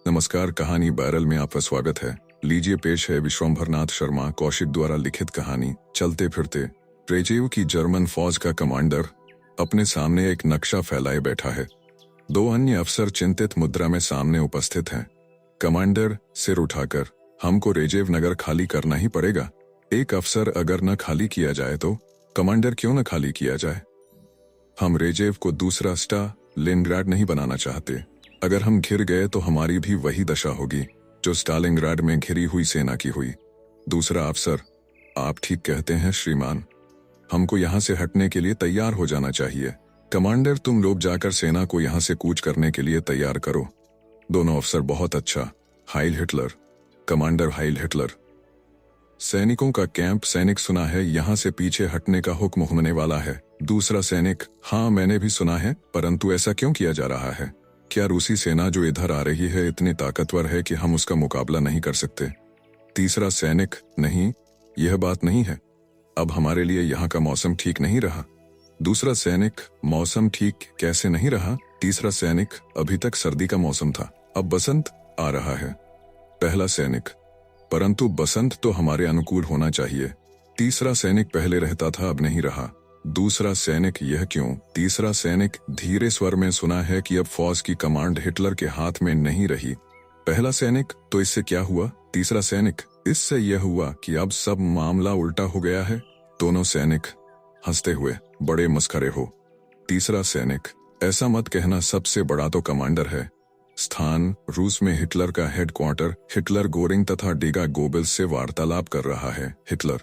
नमस्कार, कहानी बैरल में आपका स्वागत है। लीजिए पेश है विश्वंभरनाथ शर्मा कौशिक द्वारा लिखित कहानी चलते फिरते। रेजेव की जर्मन फौज का कमांडर अपने सामने एक नक्शा फैलाए बैठा है। दो अन्य अफसर चिंतित मुद्रा में सामने उपस्थित हैं। कमांडर सिर उठाकर, हमको रेजेव नगर खाली करना ही पड़ेगा। एक अफसर, अगर न खाली किया जाए तो कमांडर क्यों न खाली किया जाए। हम रेजेव को दूसरा स्टालिनग्राड नहीं बनाना चाहते। अगर हम घिर गए तो हमारी भी वही दशा होगी जो स्टालिनग्राड में घिरी हुई सेना की हुई। दूसरा अफसर, आप ठीक कहते हैं श्रीमान, हमको यहाँ से हटने के लिए तैयार हो जाना चाहिए। कमांडर, तुम लोग जाकर सेना को यहाँ से कूच करने के लिए तैयार करो। दोनों अफसर, बहुत अच्छा। हाइल हिटलर। कमांडर, हाइल हिटलर। सैनिकों का कैंप। सैनिक, सुना है यहाँ से पीछे हटने का हुक्म होने वाला है। दूसरा सैनिक, हाँ मैंने भी सुना है, परंतु ऐसा क्यों किया जा रहा है? क्या रूसी सेना जो इधर आ रही है इतनी ताकतवर है कि हम उसका मुकाबला नहीं कर सकते? तीसरा सैनिक, नहीं, यह बात नहीं है। अब हमारे लिए यहाँ का मौसम ठीक नहीं रहा। दूसरा सैनिक, मौसम ठीक कैसे नहीं रहा? तीसरा सैनिक, अभी तक सर्दी का मौसम था, अब बसंत आ रहा है। पहला सैनिक, परंतु बसंत तो हमारे अनुकूल होना चाहिए। तीसरा सैनिक, पहले रहता था अब नहीं रहा। दूसरा सैनिक, यह क्यों? तीसरा सैनिक धीरे स्वर में, सुना है कि अब फौज की कमांड हिटलर के हाथ में नहीं रही। पहला सैनिक, तो इससे क्या हुआ? तीसरा सैनिक, इससे यह हुआ कि अब सब मामला उल्टा हो गया है। दोनों सैनिक हंसते हुए, बड़े मस्खरे हो। तीसरा सैनिक, ऐसा मत कहना, सबसे बड़ा तो कमांडर है। स्थान रूस में हिटलर का हेडक्वार्टर। हिटलर गोरिंग तथा डीगा गोबेल्स से वार्तालाप कर रहा है। हिटलर,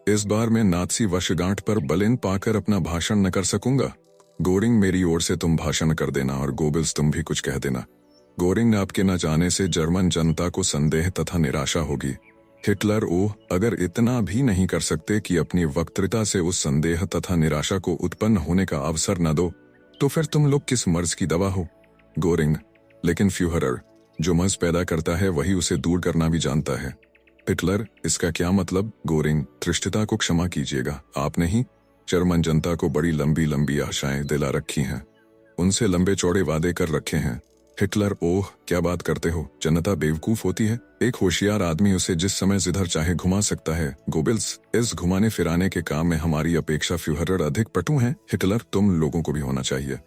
इस बार मैं नात्सी वर्षगांठ पर बलिन पाकर अपना भाषण न कर सकूंगा। गोरिंग, मेरी ओर से तुम भाषण कर देना और गोबेल्स तुम भी कुछ कह देना। गोरिंग, आपके न जाने से जर्मन जनता को संदेह तथा निराशा होगी। हिटलर, ओह, अगर इतना भी नहीं कर सकते कि अपनी वक्तृता से उस संदेह तथा निराशा को उत्पन्न होने का अवसर न दो, तो फिर तुम लोग किस मर्ज की दवा हो? गोरिंग, लेकिन फ्यूहरर, जो मर्ज पैदा करता है वही उसे दूर करना भी जानता है। हिटलर, इसका क्या मतलब? गोरिंग, धृष्टता को क्षमा कीजिएगा, आपने ही जर्मन जनता को बड़ी लंबी लंबी आशाएं दिला रखी हैं, उनसे लंबे चौड़े वादे कर रखे हैं। हिटलर, ओह, क्या बात करते हो, जनता बेवकूफ होती है, एक होशियार आदमी उसे जिस समय जिधर चाहे घुमा सकता है। गोबेल्स, इस घुमाने फिराने के काम में हमारी अपेक्षा फ्यूहरर अधिक पटु हैं। हिटलर, तुम लोगों को भी होना चाहिए।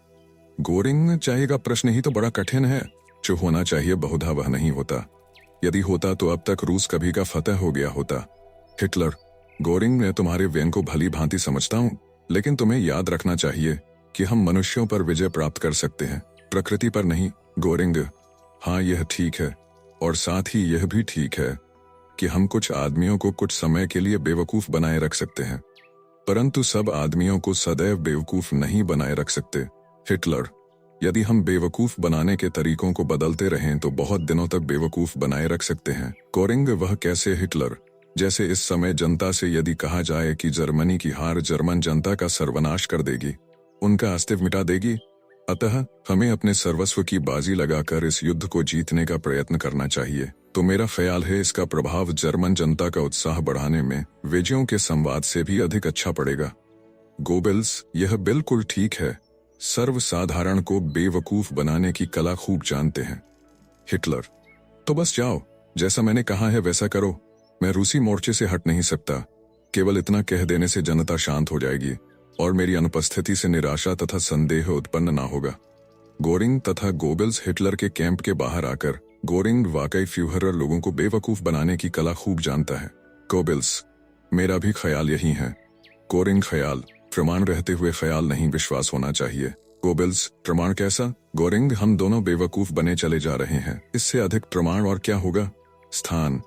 गोरिंग, चाहेगा प्रश्न ही तो बड़ा कठिन है। जो होना चाहिए बहुधा वह नहीं होता। यदि होता तो अब तक रूस कभी का फतह हो गया होता। हिटलर, गोरिंग, मैं तुम्हारे व्यंग को भली भांति समझता हूँ, लेकिन तुम्हें याद रखना चाहिए कि हम मनुष्यों पर विजय प्राप्त कर सकते हैं, प्रकृति पर नहीं। गोरिंग, हाँ यह ठीक है, और साथ ही यह भी ठीक है कि हम कुछ आदमियों को कुछ समय के लिए बेवकूफ बनाए रख सकते हैं, परंतु सब आदमियों को सदैव बेवकूफ नहीं बनाए रख सकते। हिटलर, यदि हम बेवकूफ बनाने के तरीकों को बदलते रहें तो बहुत दिनों तक बेवकूफ बनाए रख सकते हैं। गोरिंग, वह कैसे? हिटलर, जैसे इस समय जनता से यदि कहा जाए कि जर्मनी की हार जर्मन जनता का सर्वनाश कर देगी, उनका अस्तित्व मिटा देगी, अतः हमें अपने सर्वस्व की बाजी लगाकर इस युद्ध को जीतने का प्रयत्न करना चाहिए। तो मेरा ख्याल है इसका प्रभाव जर्मन जनता का उत्साह बढ़ाने में विजयों के संवाद से भी अधिक अच्छा पड़ेगा। गोबेल्स, यह बिल्कुल ठीक है, सर्वसाधारण को बेवकूफ बनाने की कला खूब जानते हैं। हिटलर, तो बस जाओ, जैसा मैंने कहा है वैसा करो। मैं रूसी मोर्चे से हट नहीं सकता। केवल इतना कह देने से जनता शांत हो जाएगी और मेरी अनुपस्थिति से निराशा तथा संदेह उत्पन्न ना होगा। गोरिंग तथा गोबेल्स हिटलर के कैंप के बाहर आकर, गोरिंग, वाकई फ्यूहरर लोगों को बेवकूफ बनाने की कला खूब जानता है। गोबेल्स, मेरा भी ख्याल यही है। गोरिंग, ख्याल, प्रमाण रहते हुए ख्याल नहीं, विश्वास होना चाहिए। गोबेल्स, प्रमाण कैसा? गोरिंग, हम दोनों बेवकूफ बने चले जा रहे हैं, इससे अधिक प्रमाण और क्या होगा? स्थान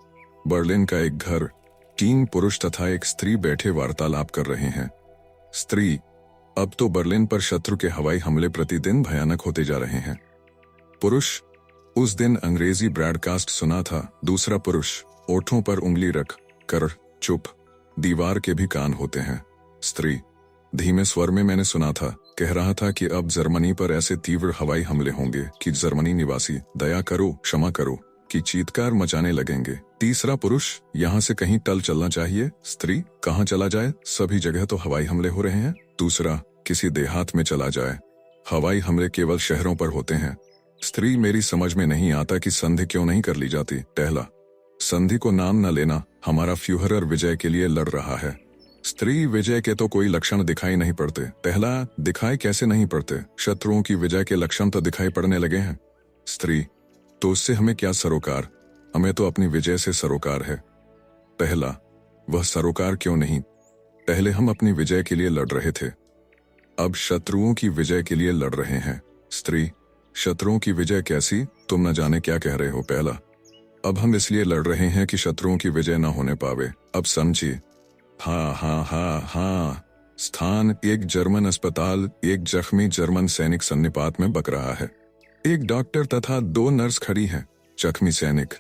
बर्लिन का एक घर, 3 पुरुष तथा एक स्त्री बैठे वार्तालाप कर रहे हैं। स्त्री, अब तो बर्लिन पर शत्रु के हवाई हमले प्रतिदिन भयानक होते जा रहे हैं। पुरुष, उस दिन अंग्रेजी ब्रॉडकास्ट सुना था। दूसरा पुरुष, ओठों पर उंगली रख कर चुप, दीवार के भी कान होते हैं। स्त्री, धीमे स्वर में मैंने सुना था, कह रहा था कि अब जर्मनी पर ऐसे तीव्र हवाई हमले होंगे कि जर्मनी निवासी दया करो, क्षमा करो की चीत्कार मचाने लगेंगे। तीसरा पुरुष, यहाँ से कहीं टल चलना चाहिए। स्त्री, कहाँ चला जाए, सभी जगह तो हवाई हमले हो रहे हैं। दूसरा, किसी देहात में चला जाए, हवाई हमले केवल शहरों पर होते हैं। स्त्री मेरी समझ में नहीं आता कि संधि क्यों नहीं कर ली जाती। पहला, संधि को नाम न लेना। हमारा फ्यूहरर विजय के लिए लड़ रहा है। स्त्री विजय के तो कोई लक्षण दिखाई नहीं पड़ते। पहला, दिखाई कैसे नहीं पड़ते? शत्रुओं की विजय के लक्षण तो दिखाई पड़ने लगे हैं। स्त्री, तो उससे हमें क्या सरोकार? हमें तो अपनी विजय से सरोकार है। पहला, वह सरोकार क्यों नहीं? पहले हम अपनी विजय के लिए लड़ रहे थे, अब शत्रुओं की विजय के लिए लड़ रहे हैं। स्त्री, शत्रुओं की विजय कैसी? तुम न जाने क्या कह रहे हो। पहला, अब हम इसलिए लड़ रहे हैं कि शत्रुओं की विजय न होने पावे। अब समझिए। हाँ हाँ हाँ हाँ। स्थान, एक जर्मन अस्पताल। एक जख्मी जर्मन सैनिक सन्निपात में बक रहा है। एक डॉक्टर तथा 2 नर्स खड़ी हैं। जख्मी सैनिक,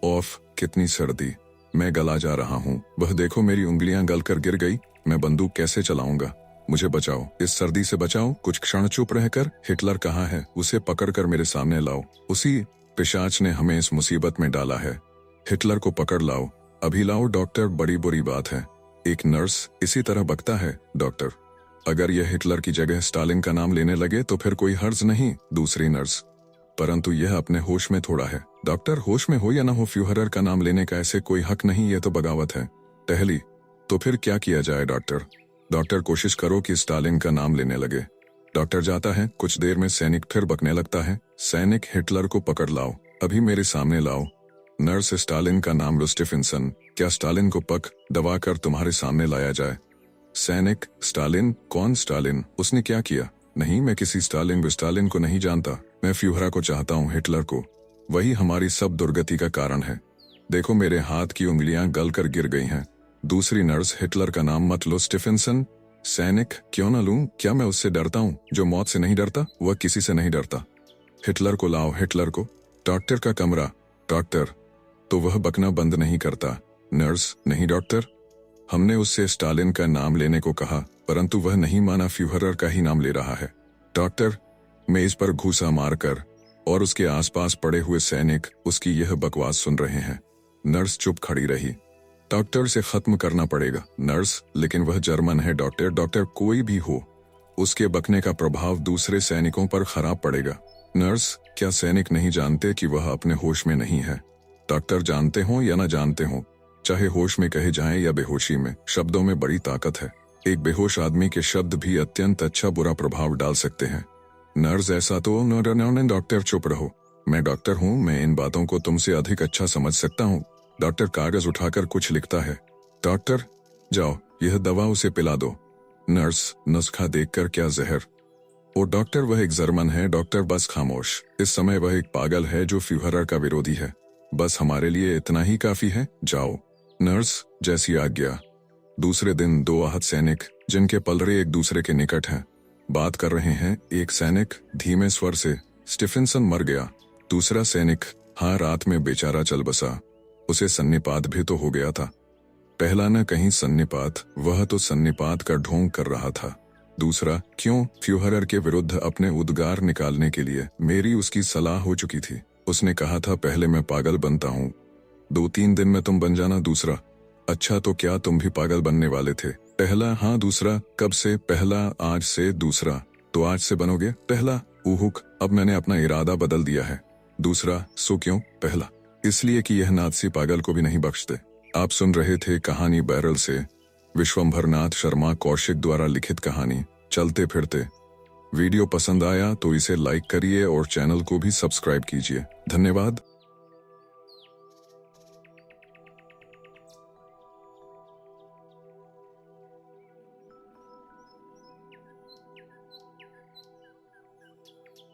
ऑफ, कितनी सर्दी, मैं गला जा रहा हूँ। वह देखो, मेरी उंगलियां गलकर गिर गई। मैं बंदूक कैसे चलाऊंगा? मुझे बचाओ, इस सर्दी से बचाओ। कुछ क्षण चुप रहकर, हिटलर कहाँ है? उसे पकड़कर मेरे सामने लाओ। उसी पिशाच ने हमें इस मुसीबत में डाला है। हिटलर को पकड़ लाओ, अभी लाओ। डॉक्टर, बड़ी बुरी बात है। एक नर्स इसी तरह बकता है। डॉक्टर, अगर यह हिटलर की जगह स्टालिन का नाम लेने लगे तो फिर कोई हर्ज नहीं। दूसरी नर्स, परंतु यह अपने होश में थोड़ा है। डॉक्टर, होश में हो या ना हो, फ्यूहरर का नाम लेने का ऐसे कोई हक नहीं, यह तो बगावत है। टहली, तो फिर क्या किया जाए? डॉक्टर, डॉक्टर कोशिश करो कि स्टालिन का नाम लेने लगे। डॉक्टर जाता है, कुछ देर में सैनिक फिर बकने लगता है। सैनिक, हिटलर को पकड़ लाओ, अभी मेरे सामने लाओ। नर्स, स्टालिन का नाम लो, स्टीफेंसन। क्या स्टालिन को पक दबा कर तुम्हारे सामने लाया जाए? सैनिक, स्टालिन? कौन स्टालिन? उसने क्या किया? नहीं, मैं किसी स्टालिन को नहीं जानता। मैं फ्यूहरा को चाहता हूँ, हिटलर को। वही हमारी सब दुर्गति का कारण है। देखो, मेरे हाथ की उंगलियां गल कर गिर गई हैं। दूसरी नर्स, हिटलर का नाम मत लो, स्टीफेंसन। सैनिक, क्यों न लूं? क्या मैं उससे डरता हूँ जो मौत से नहीं डरता? वह किसी से नहीं डरता। हिटलर को लाओ, हिटलर को। डॉक्टर का कमरा। डॉक्टर, तो वह बकना बंद नहीं करता। नर्स, नहीं डॉक्टर, हमने उससे स्टालिन का नाम लेने को कहा, परंतु वह नहीं माना, फ्यूहरर का ही नाम ले रहा है। डॉक्टर, मेज पर घूसा मारकर और उसके आसपास पड़े हुए सैनिक उसकी यह बकवास सुन रहे हैं। नर्स चुप खड़ी रही। डॉक्टर से खत्म करना पड़ेगा। नर्स, लेकिन वह जर्मन है। डॉक्टर, डॉक्टर कोई भी हो, उसके बकने का प्रभाव दूसरे सैनिकों पर खराब पड़ेगा। नर्स, क्या सैनिक नहीं जानते कि वह अपने होश में नहीं है? डॉक्टर, जानते हो या न जानते हो, चाहे होश में कहे जाएं या बेहोशी में, शब्दों में बड़ी ताकत है। एक बेहोश आदमी के शब्द भी अत्यंत अच्छा बुरा प्रभाव डाल सकते हैं। नर्स, ऐसा तो न। डॉक्टर, चुप रहो। मैं डॉक्टर हूँ, मैं इन बातों को तुमसे अधिक अच्छा समझ सकता हूँ। डॉक्टर कागज उठाकर कुछ लिखता है। डॉक्टर, जाओ, यह दवा उसे पिला दो। नर्स, नुस्खा देखकर, क्या जहर? ओ डॉक्टर, वह एक जर्मन है। डॉक्टर, बस खामोश। इस समय वह एक पागल है जो फ्यूहरर का विरोधी है। बस हमारे लिए इतना ही काफी है, जाओ। नर्स, जैसी आज्ञा। दूसरे दिन 2 आहत सैनिक, जिनके पलरे एक दूसरे के निकट हैं, बात कर रहे हैं। एक सैनिक धीमे स्वर से, स्टीफेंसन मर गया। दूसरा सैनिक, हाँ, रात में बेचारा चल बसा, उसे सन्निपात भी तो हो गया था। पहला, न कहीं सन्निपात, वह तो सन्निपात का ढोंग कर रहा था। दूसरा, क्यों? फ्यूहरर के विरुद्ध अपने उद्गार निकालने के लिए मेरी उसकी सलाह हो चुकी थी। उसने कहा था, पहले मैं पागल बनता हूँ, 2-3 दिन में तुम बन जाना। दूसरा, अच्छा, तो क्या तुम भी पागल बनने वाले थे? पहला, हाँ। दूसरा, कब से? पहला, आज से। दूसरा, तो आज से बनोगे? पहला, ऊहुक, अब मैंने अपना इरादा बदल दिया है। दूसरा, सो क्यों? पहला, इसलिए कि यह नाथसी पागल को भी नहीं बख्शते। आप सुन रहे थे कहानी बैरल से, विश्वंभर नाथ शर्मा कौशिक द्वारा लिखित कहानी चलते फिरते। वीडियो पसंद आया तो इसे लाइक करिए और चैनल को भी सब्सक्राइब कीजिए। धन्यवाद।